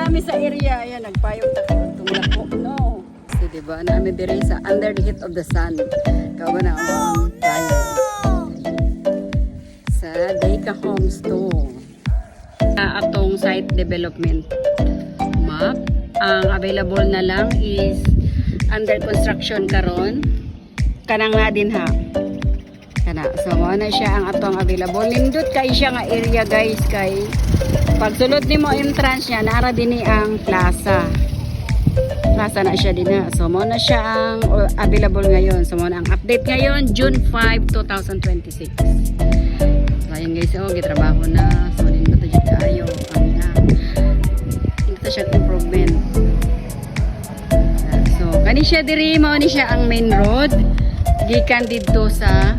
nami sa area. Ayan, nagpayong takotong lako. No. So, diba, nami dire sa under the heat of the sun. Kawa na ang tayo. Sa Deika Homes to. Atong site development map. Ang available na lang is under construction karon. Kanang nga din ha. Kana. So, na siya ang atong available. Nindot kay siya nga area guys kay pagsulod nimo entrance niya naara dinhi ang plaza. Plaza na siya din ha. So, na siya ang available ngayon. So, na ang update ngayon June 5, 2026. So, ayun guys, gitrabaho na. So, nindot na dyan kayo. Nindot siya improvement. So, kani siya diri mao ni siya ang main road gikan dito sa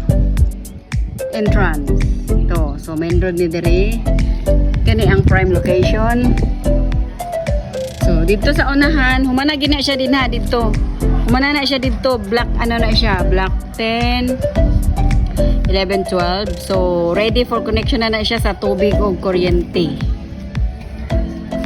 entrance. Ito. So, main road ni diri. Kani ang prime location. So, dito sa unahan, humana gina siya din ha, dito. Humana na siya dito, black, ano na siya, black 10, 11, 12. So, ready for connection na siya sa tubig o kuryente.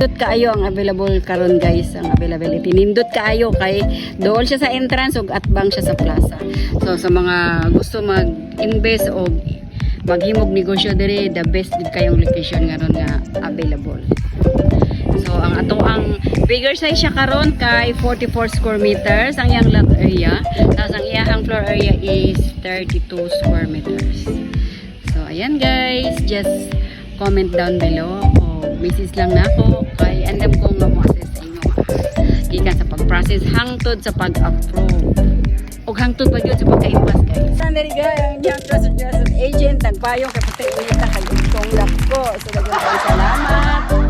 Nindot kaayo ang available karon guys, ang availability. Nindot kaayo kay dool siya sa entrance ug atbang siya sa plaza. So, sa mga gusto mag-invest o maghimog negosyo diri, the best din kayong location nga ron nga available. So ang bigger size siya karon kay 44 square meters ang iyang lot area, tapos ang iyang floor area is 32 square meters. So ayan guys, just comment down below o message lang nako kay andam ko nga mo assist sa inyo gikan sa pag-process hangtod sa pag-approve og hangtod pa gyud sa pagka-impasse guys. Sandali guys, ang iyang trusted agent nagpayong kay pati ulit na kay itong lako. So daghang salamat.